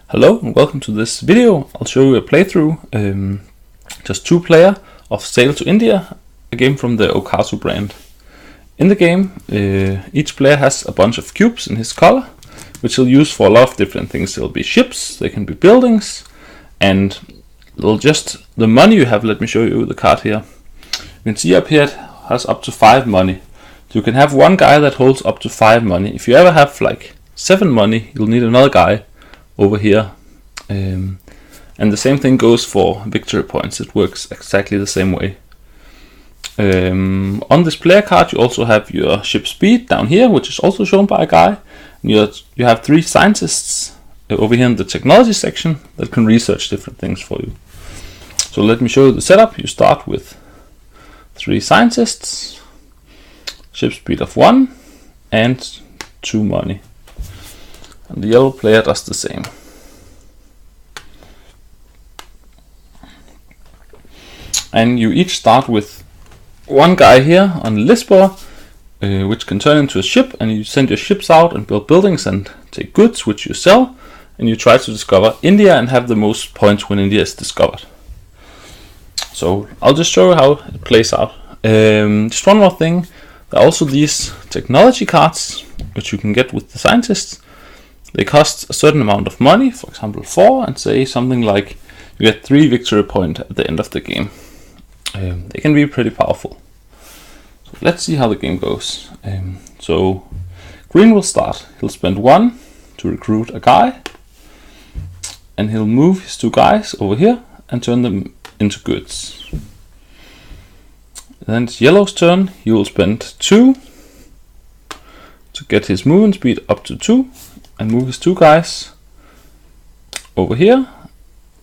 Hello and welcome to this video. I'll show you a playthrough, just 2-player of Sail to India, a game from the OKAZU brand. In the game, each player has a bunch of cubes in his color, which he'll use for a lot of different things. There'll be ships, they can be buildings, and the money you have. Let me show you the card here. You can see up here it has up to 5 money. So you can have one guy that holds up to 5 money. If you ever have like 7 money, you'll need another guy over here, and the same thing goes for victory points. It works exactly the same way. On this player card you also have your ship speed down here, which is also shown by a guy, and you have 3 scientists over here in the technology section that can research different things for you. So let me show you the setup. You start with 3 scientists, ship speed of 1 and 2 money. And the yellow player does the same. And you each start with one guy here on the list bar, which can turn into a ship, and you send your ships out and build buildings and take goods which you sell, and you try to discover India and have the most points when India is discovered. So I'll just show you how it plays out. Just one more thing, there are also these technology cards which you can get with the scientists. They cost a certain amount of money, for example 4, and say something like you get 3 victory points at the end of the game. They can be pretty powerful. So let's see how the game goes. So green will start. He'll spend 1 to recruit a guy, and he'll move his 2 guys over here and turn them into goods. Then it's yellow's turn. He will spend 2 to get his movement speed up to 2, and move his 2 guys over here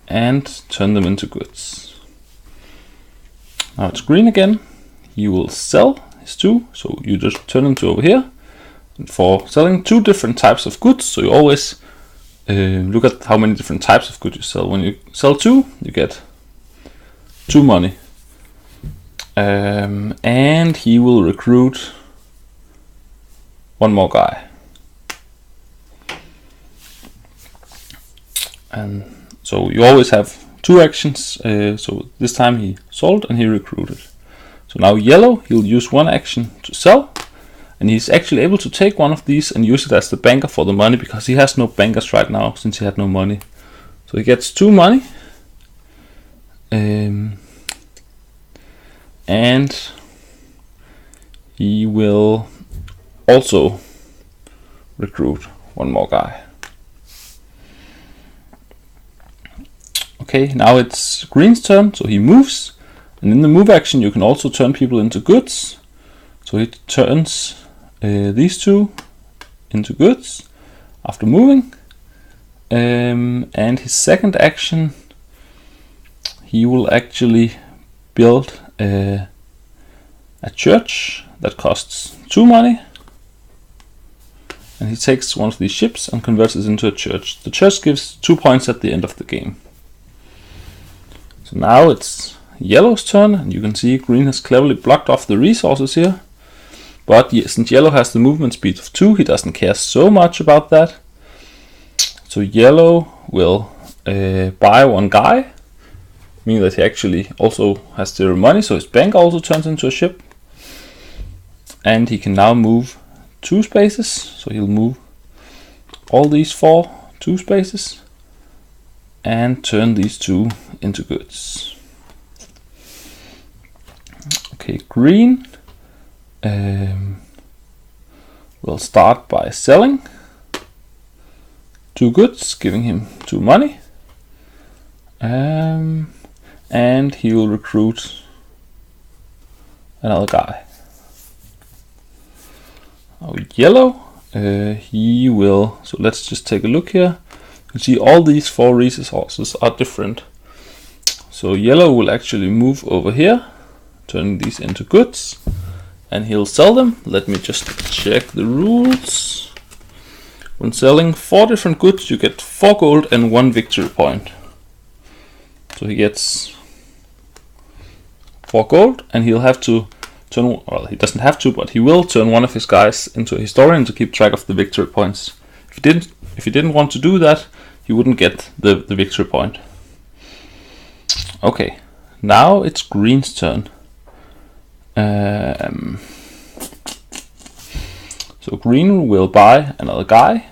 and turn them into goods. Now it's green again. He will sell his 2, so you just turn them to over here. And for selling 2 different types of goods, so you always look at how many different types of goods you sell. When you sell 2, you get 2 money. And he will recruit 1 more guy. And so you always have 2 actions. So this time he sold and he recruited. So now yellow, he'll use 1 action to sell, and he's actually able to take one of these and use it as the banker for the money, because he has no bankers right now since he had no money. So he gets 2 money, and he will also recruit 1 more guy. Okay, now it's green's turn, so he moves, and in the move action you can also turn people into goods. So he turns these 2 into goods after moving, and his second action, he will actually build a church that costs 2 money, and he takes one of these ships and converts it into a church. The church gives 2 points at the end of the game. So now it's yellow's turn, and you can see green has cleverly blocked off the resources here. But since yellow has the movement speed of 2, he doesn't care so much about that. So yellow will buy 1 guy, meaning that he actually also has 0 money, so his bank also turns into a ship. And he can now move 2 spaces, so he'll move all these 4 2 spaces and turn these 2 into goods. Okay, green will start by selling 2 goods, giving him 2 money, and he will recruit another guy. Now yellow, he will, so let's just take a look here. You can see all these 4 resources are different. So yellow will actually move over here, turning these into goods, and he'll sell them. Let me just check the rules. When selling 4 different goods, you get 4 gold and 1 victory point. So he gets 4 gold, and he'll have to turn, well, he doesn't have to, but he will turn one of his guys into a historian to keep track of the victory points. If he didn't want to do that, he wouldn't get the victory point. Okay, now it's green's turn. So green will buy another guy,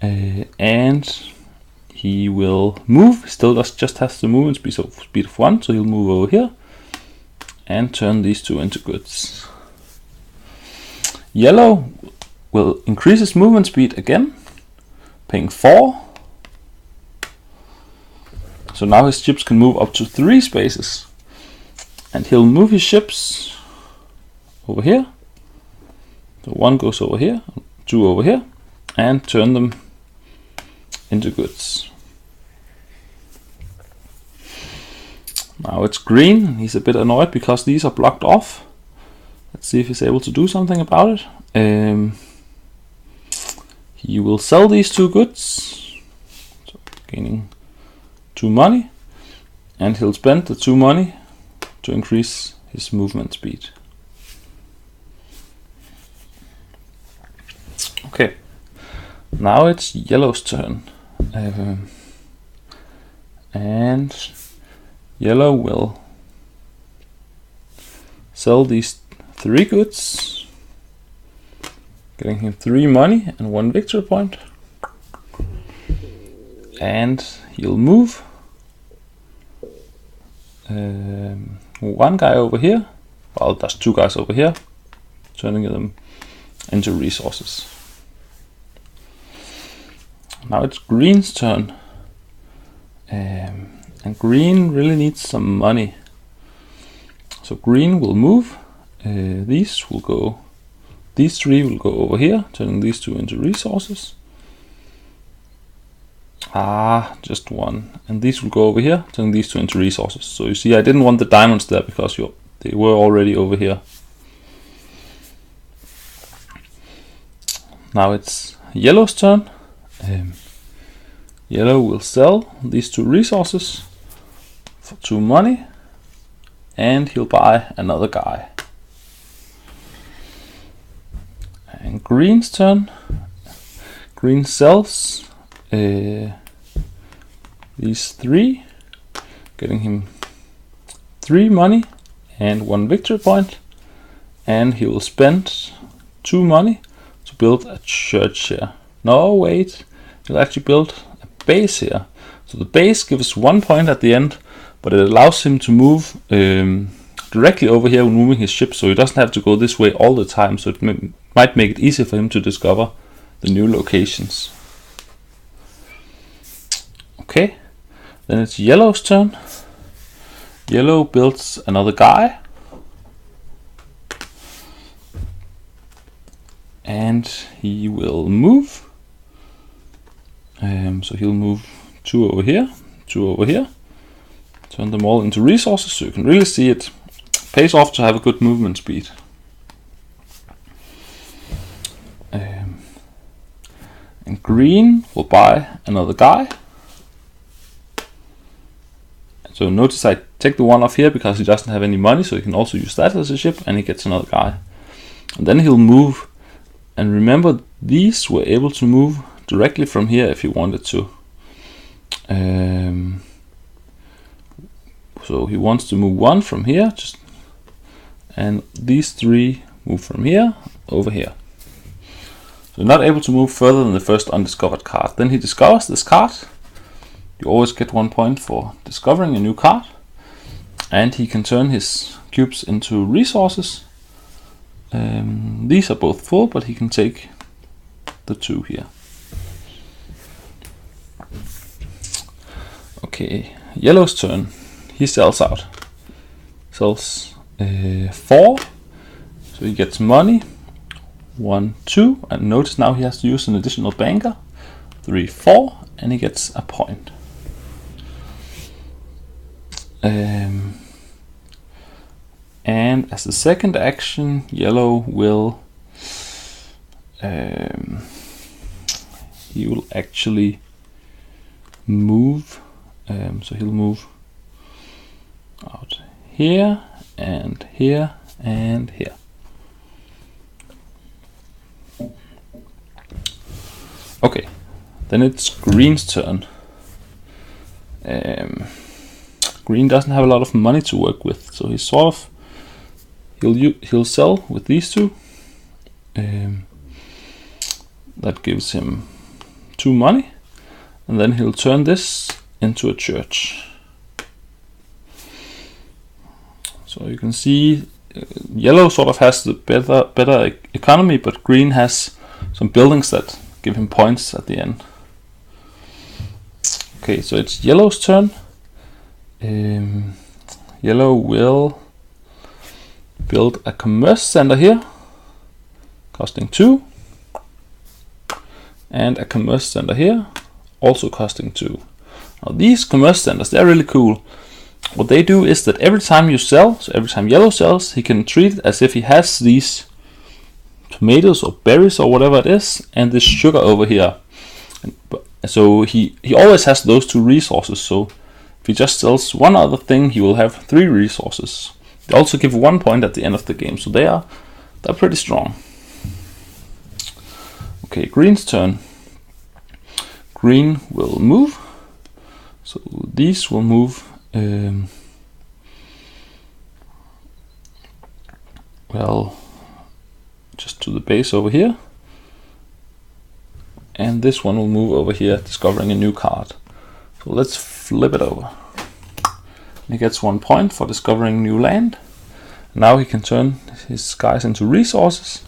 and he will move. Still just has to move in speed of 1, so he'll move over here and turn these two into goods. Yellow will increase his movement speed again, paying 4. So now his ships can move up to 3 spaces, and he'll move his ships over here. So 1 goes over here, 2 over here, and turn them into goods. Now it's green. He's a bit annoyed because these are blocked off. Let's see if he's able to do something about it. He will sell these 2 goods, so gaining 2 money, and he'll spend the 2 money to increase his movement speed. Okay, now it's yellow's turn, and yellow will sell these 3 goods, getting him 3 money and 1 victory point, and he'll move 1 guy over here. Well, there's 2 guys over here, turning them into resources. Now it's green's turn, and green really needs some money. So green will move. These 3 will go over here, turning these 2 into resources. Just 1, and these will go over here, turning these 2 into resources. So you see, I didn't want the diamonds there because they were already over here. Now it's yellow's turn. Yellow will sell these 2 resources for 2 money, and he'll buy another guy. And green's turn. Green sells these 3, getting him 3 money and 1 victory point, and he will spend 2 money to build a church here. No, wait, he'll actually build a base here. So the base gives 1 point at the end, but it allows him to move directly over here when moving his ship, so he doesn't have to go this way all the time, so it might make it easier for him to discover the new locations. Okay, then it's yellow's turn. Yellow builds another guy, and he will move. So he'll move 2 over here, 2 over here, turn them all into resources, so you can really see it pays off to have a good movement speed. And green will buy another guy. So notice I take the 1 off here because he doesn't have any money, so he can also use that as a ship, and he gets another guy. And then he'll move, and remember these were able to move directly from here if he wanted to. So he wants to move 1 from here, and these 3 move from here over here. So not able to move further than the first undiscovered card. Then he discovers this card. You always get 1 point for discovering a new card, and he can turn his cubes into resources. These are both full, but he can take the 2 here. Okay, yellow's turn. He sells out. Sells 4, so he gets money. 1, 2, and notice now he has to use an additional banker. 3, 4, and he gets a point. And as the second action, yellow will he will actually move. So he'll move out here and here and here. Okay, Then it's green's turn. Green doesn't have a lot of money to work with, so he's sort of he'll sell with these two. That gives him 2 money, and then he'll turn this into a church. So you can see yellow sort of has the better economy, but green has some buildings that give him points at the end. Okay, so it's yellow's turn. Yellow will build a commerce center here, costing 2, and a commerce center here, also costing 2. Now these commerce centers, they're really cool. What they do is that every time you sell, so every time yellow sells, he can treat it as if he has these tomatoes or berries or whatever it is, and this sugar over here. So he always has those 2 resources, so if he just sells one other thing, he will have 3 resources. They also give 1 point at the end of the game, so they're pretty strong. Okay, green's turn. Green will move, so these will move. Well, just to the base over here, and this one will move over here, discovering a new card. So let's flip it over. He gets 1 point for discovering new land. Now he can turn his guys into resources,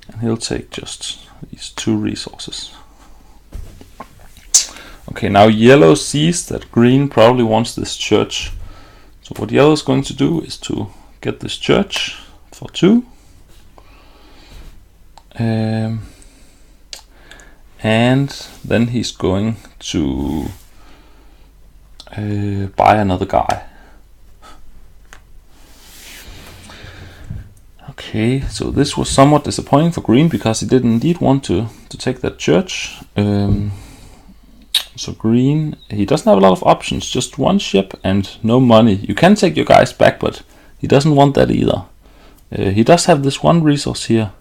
and he'll take just these 2 resources. Okay, now yellow sees that green probably wants this church. So what yellow is going to do is to get this church for 2. And then he's going to buy another guy. Okay, so this was somewhat disappointing for green because he did indeed want to take that church. So green, he doesn't have a lot of options, just 1 ship and no money. You can take your guys back, but he doesn't want that either. He does have this 1 resource here.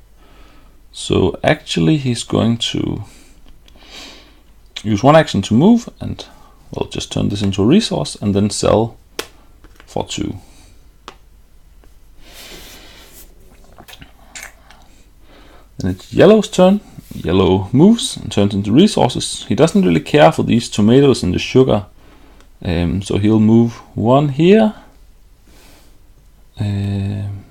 So actually he's going to use 1 action to move and, well, just turn this into a resource and then sell for 2. Then it's yellow's turn. Yellow moves and turns into resources. He doesn't really care for these tomatoes and the sugar, so he'll move 1 here and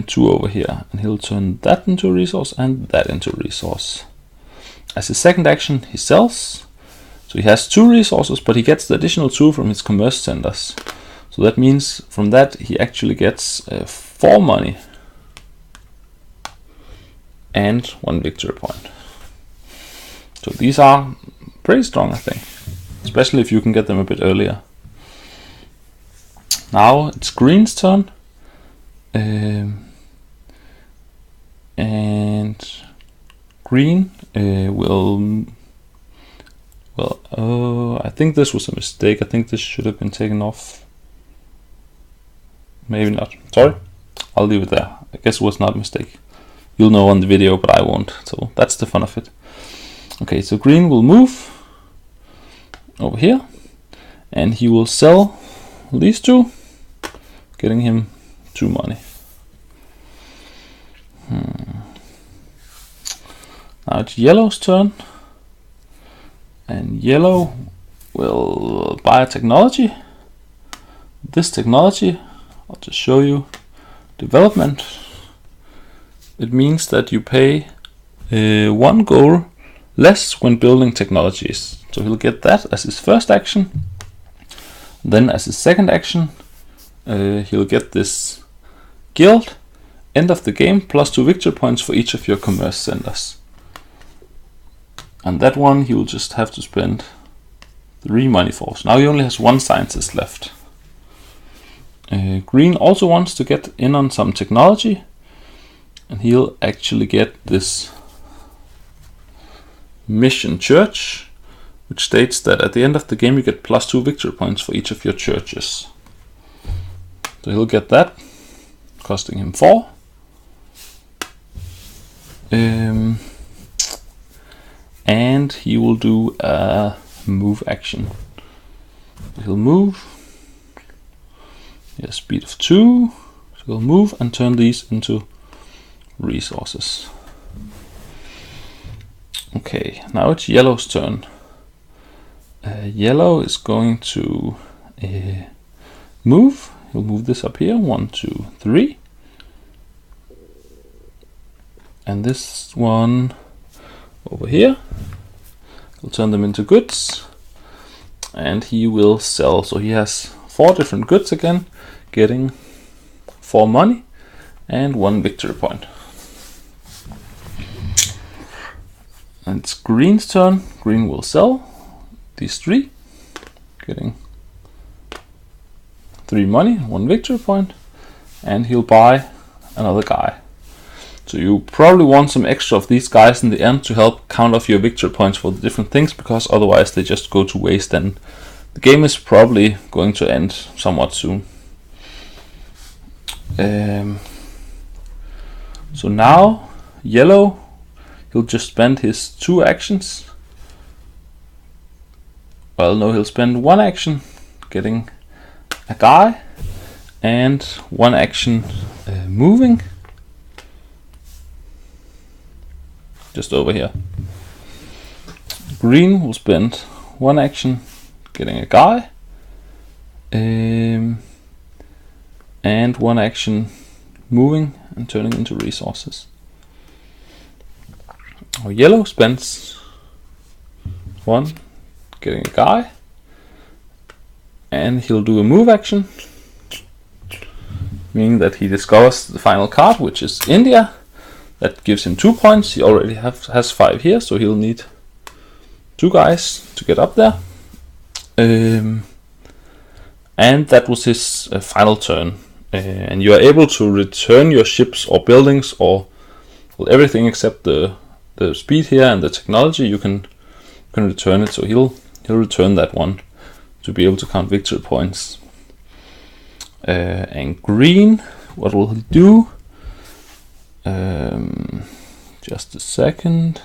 2 over here, and he'll turn that into a resource and that into a resource. As his second action, he sells, so he has 2 resources, but he gets the additional 2 from his commerce centers. So that means from that he actually gets 4 money and 1 victory point. So these are pretty strong, I think, especially if you can get them a bit earlier. Now it's green's turn, and green will, well, I think this was a mistake. I think this should have been taken off. Maybe not. Sorry, I'll leave it there. I guess it was not a mistake. You'll know on the video, but I won't. So that's the fun of it. Okay, so green will move over here, and he will sell these 2, getting him 2 money. Now it's yellow's turn, and yellow will buy a technology. This technology, I'll just show you, development. It means that you pay 1 gold less when building technologies. So he'll get that as his first action. Then as his second action, he'll get this guild, end of the game, plus 2 victory points for each of your commerce centers. And that one he will just have to spend 3 money for. So now he only has 1 scientist left. Green also wants to get in on some technology, and he'll actually get this mission church, which states that at the end of the game you get plus 2 victory points for each of your churches. So he'll get that, costing him 4. and he will do a move action. He'll move. He has speed of 2, so he'll move and turn these into resources. Okay, now it's yellow's turn. Yellow is going to move. He'll move this up here, 1, 2, 3. And this one over here. He'll turn them into goods. And he will sell. So he has 4 different goods again, getting 4 money and 1 victory point. And it's green's turn. Green will sell these 3, getting 3 money, 1 victory point, and he'll buy another guy. So you probably want some extra of these guys in the end to help count off your victory points for the different things, because otherwise they just go to waste and the game is probably going to end somewhat soon. So now yellow, he'll just spend his 2 actions. Well, no, he'll spend 1 action getting a guy and 1 action moving just over here. Green will spend 1 action getting a guy and 1 action moving and turning into resources. Now yellow spends 1 getting a guy, and he'll do a move action, meaning that he discovers the final card, which is India. That gives him 2 points. He already has 5 here, so he'll need 2 guys to get up there. And that was his final turn. And you are able to return your ships or buildings, or well, everything except the speed here and the technology. You can return it, so he'll return that one to be able to count victory points. And green, what will he do? Just a second.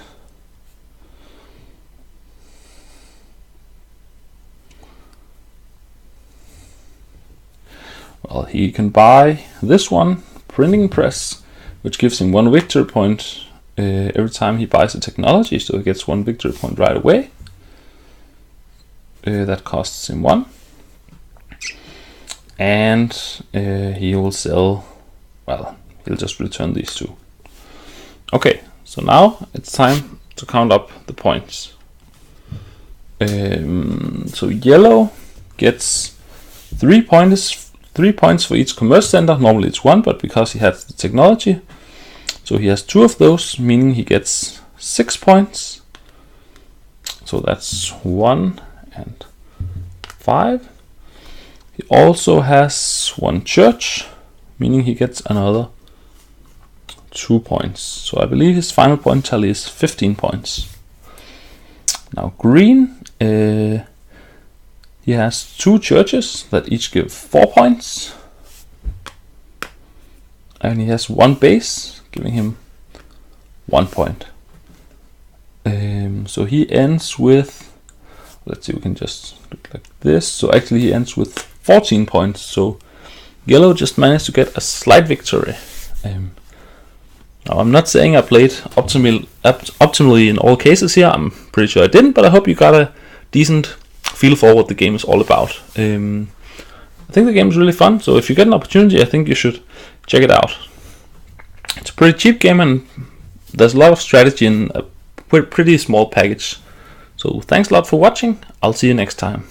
Well, he can buy this one, printing press, which gives him 1 victory point every time he buys a technology, so he gets 1 victory point right away. That costs him 1. And he will sell, well, he'll just return these 2. Okay, so now it's time to count up the points. So yellow gets 3 points for each commerce center. Normally it's 1, but because he has the technology, so he has 2 of those, meaning he gets 6 points. So that's 1 and 5. He also has 1 church, meaning he gets another 2 points. So I believe his final point tally is 15 points. Now green, he has 2 churches that each give 4 points. And he has 1 base, giving him 1 point. So he ends with, let's see, we can just do it like this. So actually he ends with 14 points. So yellow just managed to get a slight victory. Now I'm not saying I played optimally in all cases here. I'm pretty sure I didn't, but I hope you got a decent feel for what the game is all about. I think the game is really fun, so if you get an opportunity, I think you should check it out. It's a pretty cheap game, and there's a lot of strategy in a pretty small package. So thanks a lot for watching. I'll see you next time.